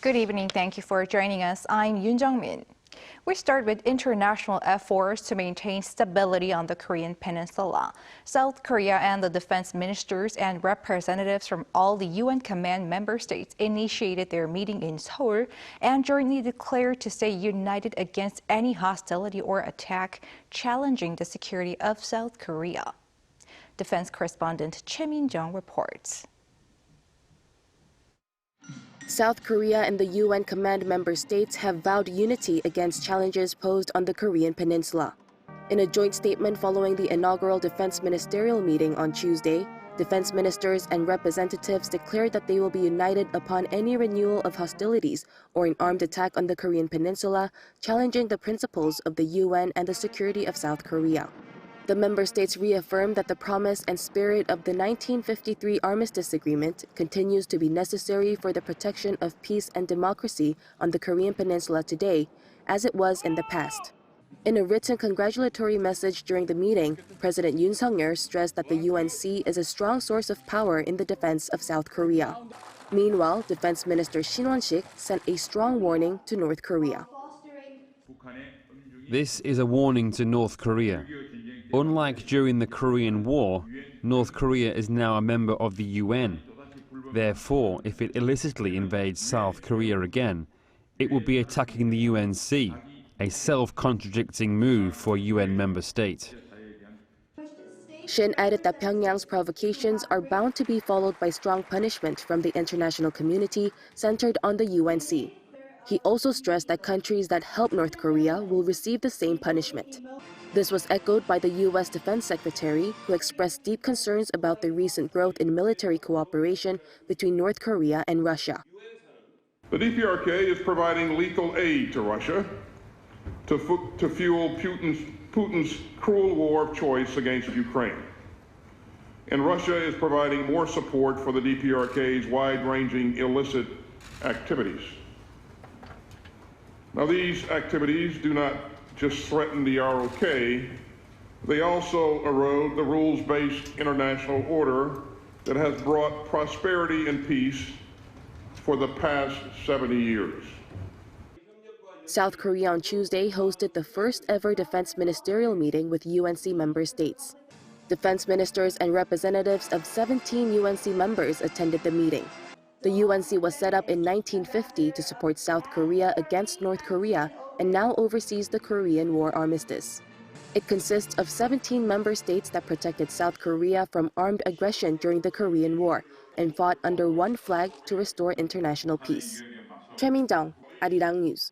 Good evening. Thank you for joining us. I'm Yoon Jung-min. We start with international efforts to maintain stability on the Korean Peninsula. South Korea and the defense ministers and representatives from all the UN command member states initiated their meeting in Seoul and jointly declared to stay united against any hostility or attack challenging the security of South Korea. Defense correspondent Choi Min-jung reports. South Korea and the UN command member states have vowed unity against challenges posed on the Korean Peninsula. In a joint statement following the inaugural defense ministerial meeting on Tuesday, defense ministers and representatives declared that they will be united upon any renewal of hostilities or an armed attack on the Korean Peninsula, challenging the principles of the UN and the security of South Korea. The member states reaffirmed that the promise and spirit of the 1953 Armistice Agreement continues to be necessary for the protection of peace and democracy on the Korean Peninsula today, as it was in the past. In a written congratulatory message during the meeting, President Yoon Suk-yeol stressed that the UNC is a strong source of power in the defense of South Korea. Meanwhile, Defense Minister Shin Won-sik sent a strong warning to North Korea. This is a warning to North Korea. Unlike during the Korean War, North Korea is now a member of the UN. Therefore, if it illicitly invades South Korea again, it will be attacking the UNC, a self-contradicting move for a UN member state. Shin added that Pyongyang's provocations are bound to be followed by strong punishment from the international community centered on the UNC. He also stressed that countries that help North Korea will receive the same punishment. This was echoed by the U.S. Defense Secretary, who expressed deep concerns about the recent growth in military cooperation between North Korea and Russia. The DPRK is providing lethal aid to Russia to fuel Putin's cruel war of choice against Ukraine. And Russia is providing more support for the DPRK's wide-ranging illicit activities. Now, these activities do not just threaten the ROK, they also erode the rules-based international order that has brought prosperity and peace for the past 70 years. South Korea on Tuesday hosted the first ever defense ministerial meeting with UNC member states. Defense ministers and representatives of 17 UNC members attended the meeting. The UNC was set up in 1950 to support South Korea against North Korea and now oversees the Korean War Armistice. It consists of 17 member states that protected South Korea from armed aggression during the Korean War and fought under one flag to restore international peace. Choi Min-jung, Arirang News.